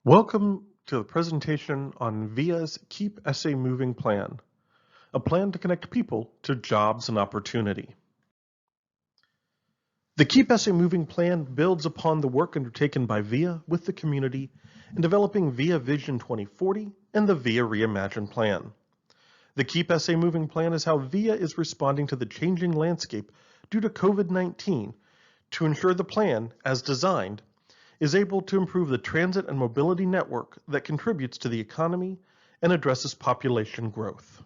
Welcome to the presentation on VIA's Keep SA Moving plan, a plan to connect people to jobs and opportunity. The Keep SA Moving plan builds upon the work undertaken by VIA with the community in developing VIA Vision 2040 and the VIA Reimagine plan. The Keep SA Moving plan is how VIA is responding to the changing landscape due to COVID-19 to ensure the plan, as designed, is able to improve the transit and mobility network that contributes to the economy and addresses population growth.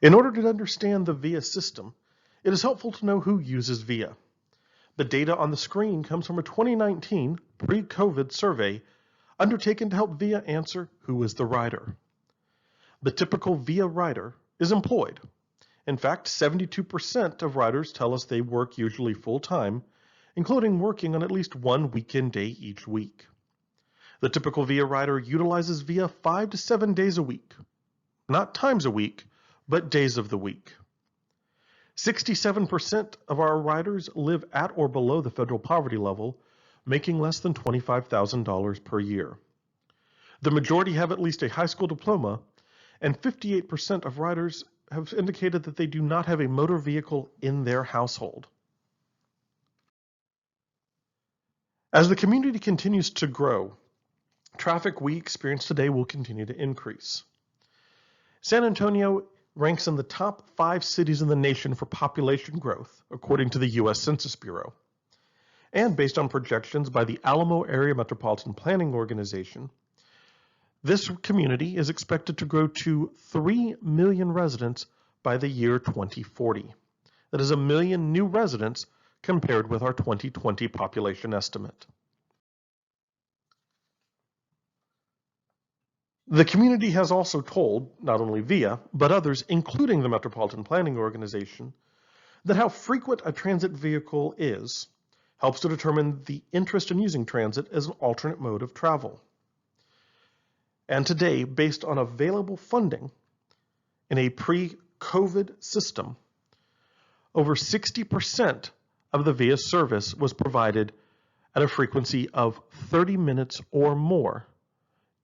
In order to understand the VIA system, it is helpful to know who uses VIA. The data on the screen comes from a 2019 pre-COVID survey undertaken to help VIA answer who is the rider. The typical VIA rider is employed. In fact, 72% of riders tell us they work usually full-time, including working on at least one weekend day each week. The typical VIA rider utilizes VIA 5 to 7 days a week, not times a week, but days of the week. 67% of our riders live at or below the federal poverty level, making less than $25,000 per year. The majority have at least a high school diploma, and 58% of riders have indicated that they do not have a motor vehicle in their household. As the community continues to grow, traffic we experience today will continue to increase. San Antonio ranks in the top 5 cities in the nation for population growth, according to the U.S. Census Bureau. And based on projections by the Alamo Area Metropolitan Planning Organization, this community is expected to grow to 3 million residents by the year 2040. That is 1 million new residents compared with our 2020 population estimate. The community has also told, not only VIA, but others, including the Metropolitan Planning Organization, that how frequent a transit vehicle is helps to determine the interest in using transit as an alternate mode of travel. And today, based on available funding in a pre-COVID system, over 60% of the VIA service was provided at a frequency of 30 minutes or more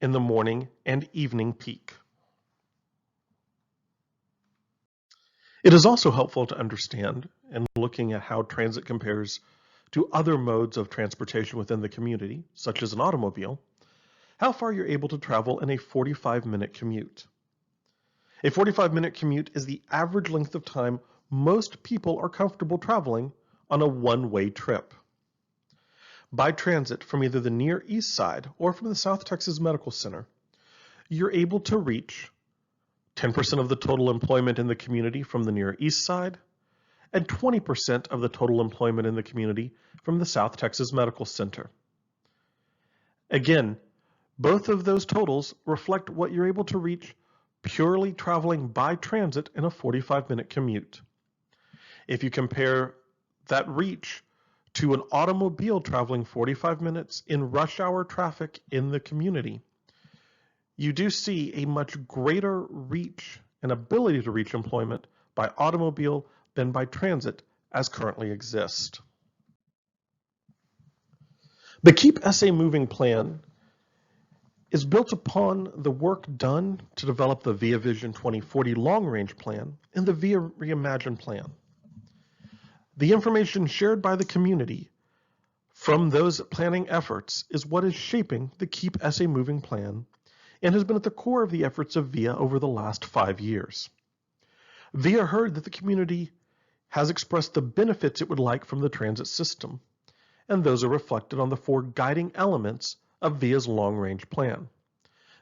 in the morning and evening peak. It is also helpful to understand, in looking at how transit compares to other modes of transportation within the community, such as an automobile, how far you're able to travel in a 45-minute commute. A 45-minute commute is the average length of time most people are comfortable traveling on a one-way trip. By transit from either the Near East Side or from the South Texas Medical Center, you're able to reach 10% of the total employment in the community from the Near East Side and 20% of the total employment in the community from the South Texas Medical Center. Again, both of those totals reflect what you're able to reach purely traveling by transit in a 45-minute commute. If you compare that reach to an automobile traveling 45 minutes in rush hour traffic in the community, you do see a much greater reach and ability to reach employment by automobile than by transit as currently exist. The Keep SA Moving plan is built upon the work done to develop the VIA Vision 2040 long-range plan and the VIA Reimagine plan. The information shared by the community from those planning efforts is what is shaping the Keep SA Moving plan and has been at the core of the efforts of VIA over the last 5 years. VIA heard that the community has expressed the benefits it would like from the transit system, and those are reflected on the 4 guiding elements of VIA's long-range plan.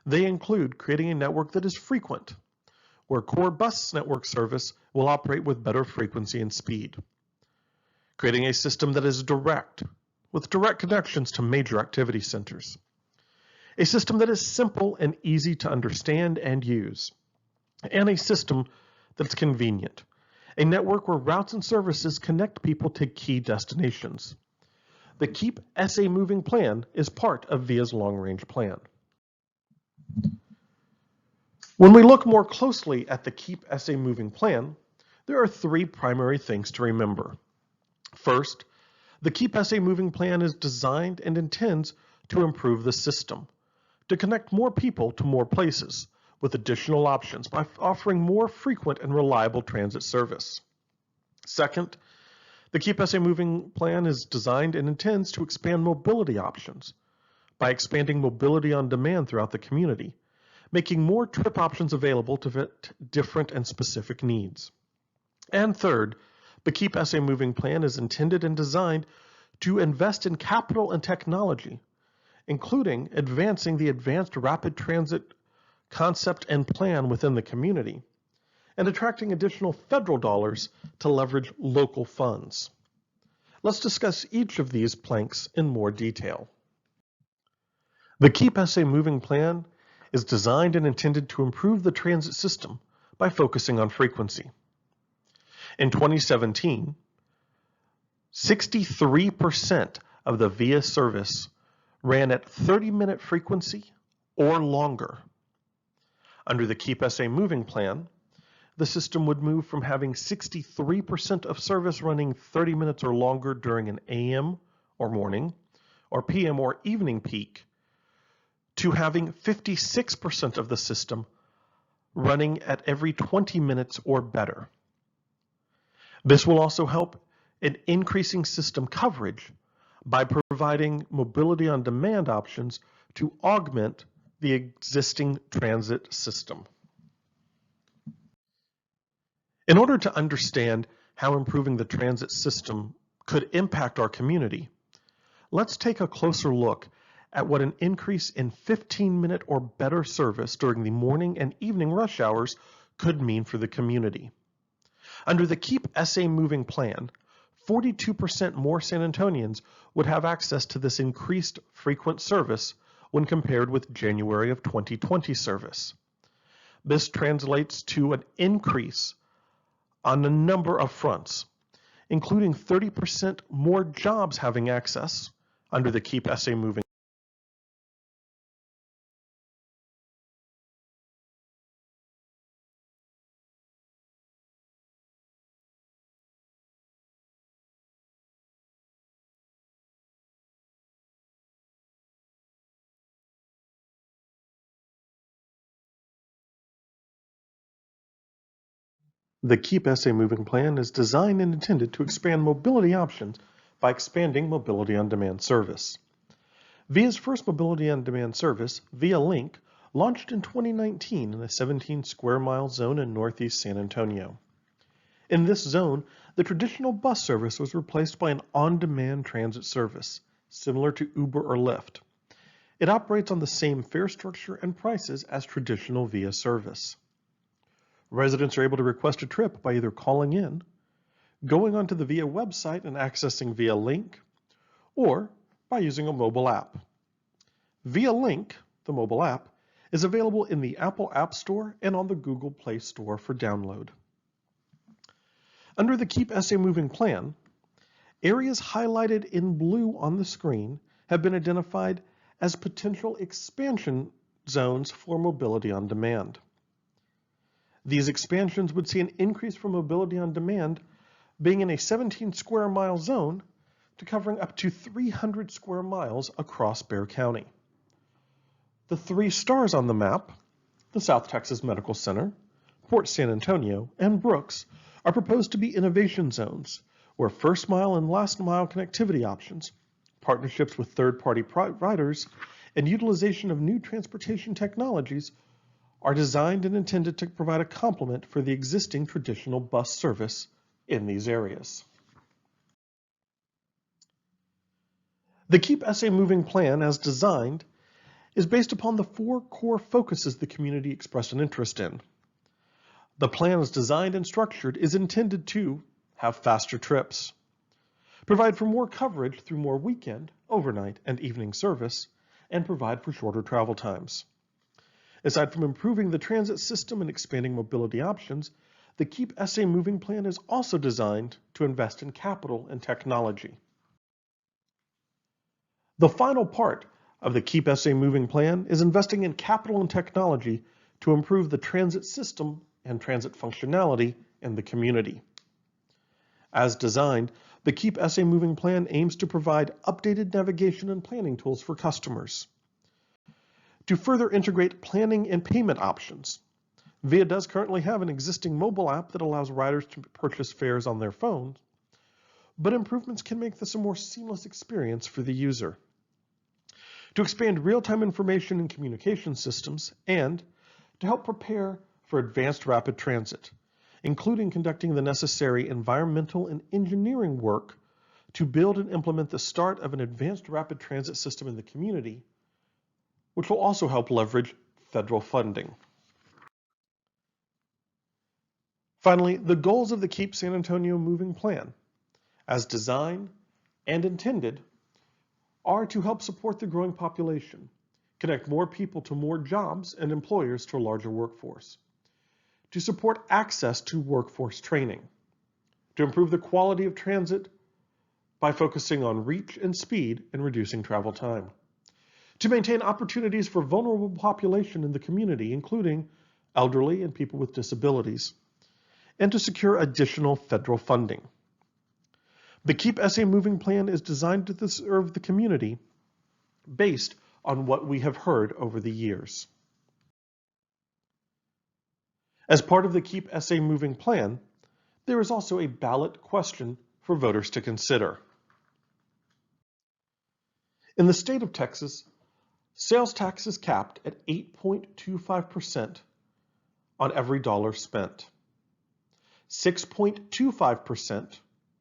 They include creating a network that is frequent, where core bus network service will operate with better frequency and speed. Creating a system that is direct, with direct connections to major activity centers. A system that is simple and easy to understand and use. And a system that's convenient. A network where routes and services connect people to key destinations. The Keep SA Moving plan is part of VIA's long-range plan. When we look more closely at the Keep SA Moving plan, there are 3 primary things to remember. First, The Keep SA Moving Plan is designed and intends to improve the system, to connect more people to more places with additional options by offering more frequent and reliable transit service. Second, the Keep SA Moving Plan is designed and intends to expand mobility options by expanding mobility on demand throughout the community, making more trip options available to fit different and specific needs. And third, the Keep SA Moving Plan is intended and designed to invest in capital and technology, including advancing the advanced rapid transit concept and plan within the community, and attracting additional federal dollars to leverage local funds. Let's discuss each of these planks in more detail. The Keep SA Moving Plan is designed and intended to improve the transit system by focusing on frequency. In 2017, 63% of the VIA service ran at 30-minute frequency or longer. Under the Keep SA Moving Plan, the system would move from having 63% of service running 30 minutes or longer during an AM or morning, or PM or evening peak, to having 56% of the system running at every 20 minutes or better. This will also help in increasing system coverage by providing mobility on demand options to augment the existing transit system. In order to understand how improving the transit system could impact our community, let's take a closer look at what an increase in 15-minute or better service during the morning and evening rush hours could mean for the community. Under the Keep SA Moving Plan, 42% more San Antonians would have access to this increased frequent service when compared with January of 2020 service. This translates to an increase on a number of fronts, including 30% more jobs having access under the Keep SA Moving. The Keep SA Moving Plan is designed and intended to expand mobility options by expanding mobility on demand service. VIA's first mobility on demand service, Via Link, launched in 2019 in a 17 square mile zone in northeast San Antonio. In this zone, the traditional bus service was replaced by an on-demand transit service, similar to Uber or Lyft. It operates on the same fare structure and prices as traditional Via service. Residents are able to request a trip by either calling in, going onto the Via website and accessing Via Link, or by using a mobile app. Via Link, the mobile app, is available in the Apple App Store and on the Google Play Store for download. Under the Keep SA Moving Plan, areas highlighted in blue on the screen have been identified as potential expansion zones for mobility on demand. These expansions would see an increase from mobility on demand being in a 17 square mile zone to covering up to 300 square miles across Bexar County. The 3 stars on the map, the South Texas Medical Center, Port San Antonio, and Brooks, are proposed to be innovation zones where first mile and last mile connectivity options, partnerships with third-party providers, and utilization of new transportation technologies are designed and intended to provide a complement for the existing traditional bus service in these areas. The Keep SA Moving Plan, as designed, is based upon the 4 core focuses the community expressed an interest in. The plan, as designed and structured, is intended to have faster trips, provide for more coverage through more weekend, overnight, and evening service, and provide for shorter travel times. Aside from improving the transit system and expanding mobility options, the Keep SA Moving Plan is also designed to invest in capital and technology. The final part of the Keep SA Moving Plan is investing in capital and technology to improve the transit system and transit functionality in the community. As designed, The Keep SA Moving Plan aims to provide updated navigation and planning tools for customers. To further integrate planning and payment options, VIA does currently have an existing mobile app that allows riders to purchase fares on their phones, but improvements can make this a more seamless experience for the user. To expand real-time information and communication systems, and to help prepare for advanced rapid transit, including conducting the necessary environmental and engineering work to build and implement the start of an advanced rapid transit system in the community, which will also help leverage federal funding. Finally, the goals of the Keep San Antonio Moving Plan, as designed and intended, are to help support the growing population, connect more people to more jobs and employers to a larger workforce, to support access to workforce training, to improve the quality of transit by focusing on reach and speed and reducing travel time, to maintain opportunities for vulnerable population in the community, including elderly and people with disabilities, and to secure additional federal funding. The Keep SA Moving Plan is designed to serve the community based on what we have heard over the years. As part of the Keep SA Moving Plan, there is also a ballot question for voters to consider. In the state of Texas, sales tax is capped at 8.25% on every dollar spent. 6.25%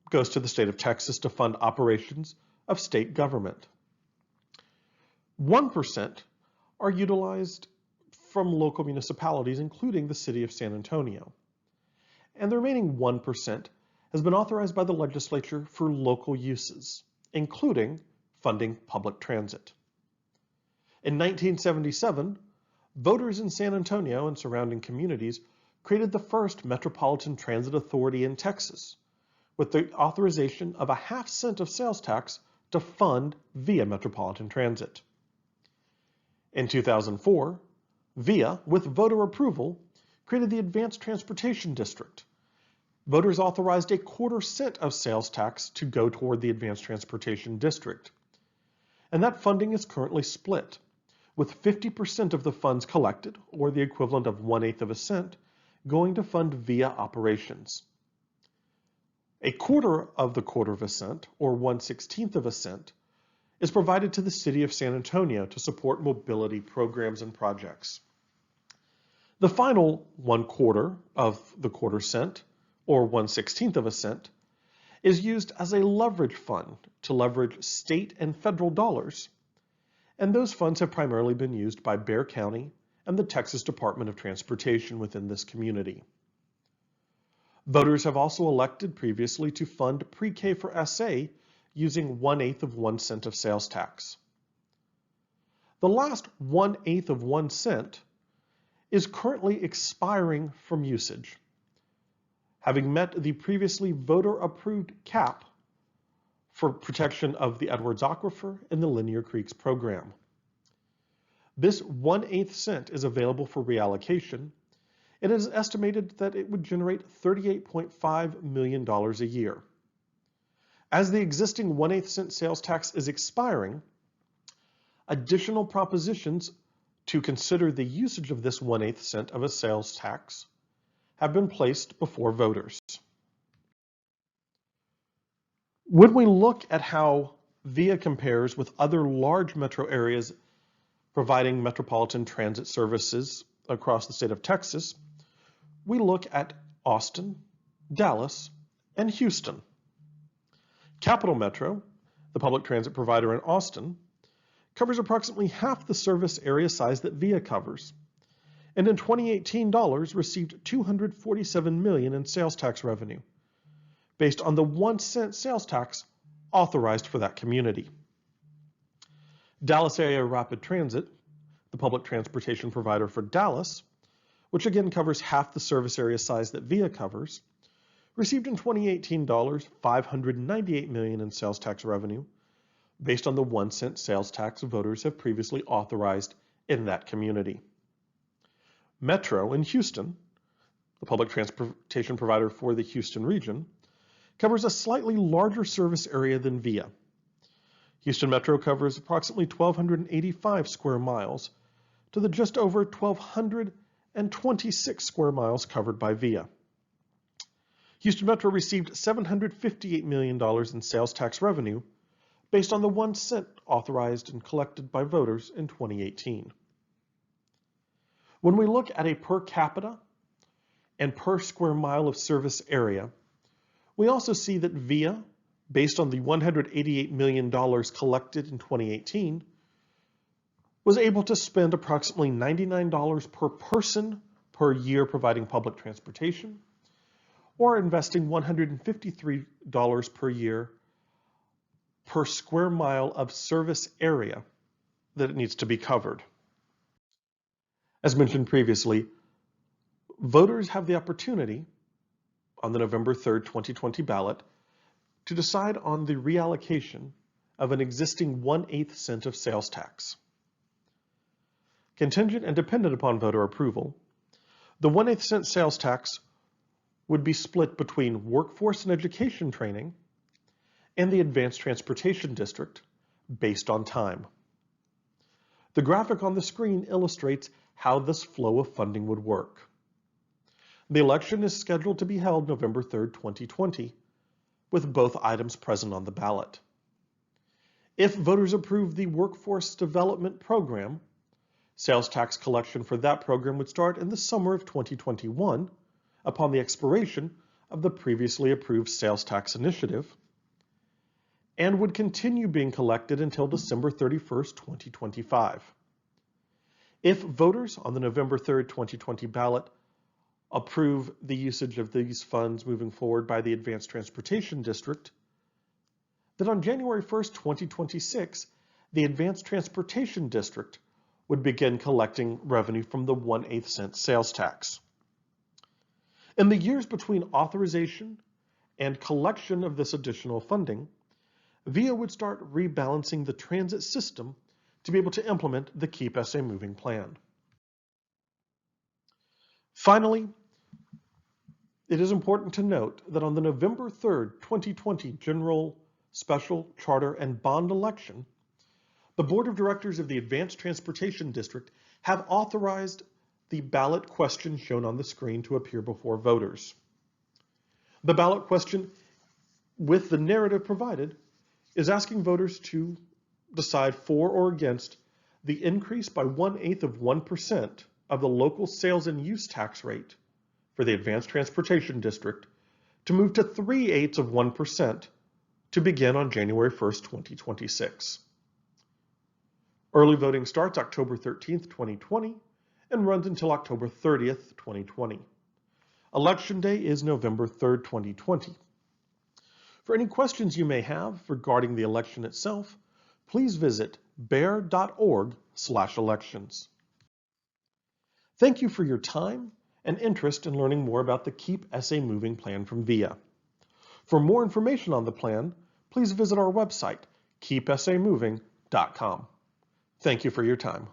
goes to the state of Texas to fund operations of state government. 1% are utilized from local municipalities, including the city of San Antonio. And the remaining 1% has been authorized by the legislature for local uses, including funding public transit. In 1977, voters in San Antonio and surrounding communities created the first Metropolitan Transit Authority in Texas, with the authorization of a half-cent of sales tax to fund VIA Metropolitan Transit. In 2004, VIA, with voter approval, created the Advanced Transportation District. Voters authorized a 1/4 cent of sales tax to go toward the Advanced Transportation District. And that funding is currently split, with 50% of the funds collected, or the equivalent of 1/8 of a cent, going to fund VIA operations. A 1/4 of the 1/4 of a cent, or 1/16 of a cent, is provided to the city of San Antonio to support mobility programs and projects. The final 1/4 of the 1/4 cent, or 1/16 of a cent, is used as a leverage fund to leverage state and federal dollars, and those funds have primarily been used by Bexar County and the Texas Department of Transportation within this community. Voters have also elected previously to fund pre-K for SA using 1/8 of 1 cent of sales tax. The last 1/8 of 1 cent is currently expiring from usage, having met the previously voter-approved cap for protection of the Edwards Aquifer and the Linear Creeks program. This 1/8 cent is available for reallocation, and it is estimated that it would generate $38.5 million a year. As the existing 1/8 cent sales tax is expiring, additional propositions to consider the usage of this 1/8 cent of a sales tax have been placed before voters. When we look at how VIA compares with other large metro areas providing metropolitan transit services across the state of Texas, we look at Austin, Dallas, and Houston. Capital Metro, the public transit provider in Austin, covers approximately half the service area size that VIA covers, and in 2018 dollars received $247 million in sales tax revenue, based on the 1 cent sales tax authorized for that community. Dallas Area Rapid Transit, the public transportation provider for Dallas, which again covers half the service area size that VIA covers, received in 2018 dollars $598 million in sales tax revenue, based on the 1 cent sales tax voters have previously authorized in that community. Metro in Houston, the public transportation provider for the Houston region, covers a slightly larger service area than VIA. Houston Metro covers approximately 1,285 square miles to the just over 1,226 square miles covered by VIA. Houston Metro received $758 million in sales tax revenue based on the 1 cent authorized and collected by voters in 2018. When we look at a per capita and per square mile of service area, we also see that VIA, based on the $188 million collected in 2018, was able to spend approximately $99 per person per year providing public transportation, or investing $153 per year per square mile of service area that it needs to be covered. As mentioned previously, voters have the opportunity on the November 3rd, 2020 ballot to decide on the reallocation of an existing 1/8 cent of sales tax. Contingent and dependent upon voter approval, the 1/8 cent sales tax would be split between workforce and education training and the advanced transportation district based on time. The graphic on the screen illustrates how this flow of funding would work. The election is scheduled to be held November 3rd, 2020, with both items present on the ballot. If voters approve the Workforce Development Program, sales tax collection for that program would start in the summer of 2021 upon the expiration of the previously approved sales tax initiative, and would continue being collected until December 31st, 2025. If voters on the November 3rd, 2020 ballot approve the usage of these funds moving forward by the Advanced Transportation District, then on January 1st, 2026, the Advanced Transportation District would begin collecting revenue from the 1/8 cent sales tax. In the years between authorization and collection of this additional funding, VIA would start rebalancing the transit system to be able to implement the Keep SA Moving plan. Finally, it is important to note that on the November 3rd, 2020 general, special, charter, and bond election, the Board of Directors of the Advanced Transportation District have authorized the ballot question shown on the screen to appear before voters. The ballot question, with the narrative provided, is asking voters to decide for or against the increase by 1/8 of 1% of the local sales and use tax rate for the Advanced Transportation District to move to 3/8 of 1% to begin on January 1st, 2026. Early voting starts October 13th, 2020 and runs until October 30th, 2020. Election Day is November 3rd, 2020. For any questions you may have regarding the election itself, please visit bear.org/elections. Thank you for your time and interest in learning more about the Keep SA Moving plan from VIA. For more information on the plan, please visit our website, keepsamoving.com. Thank you for your time.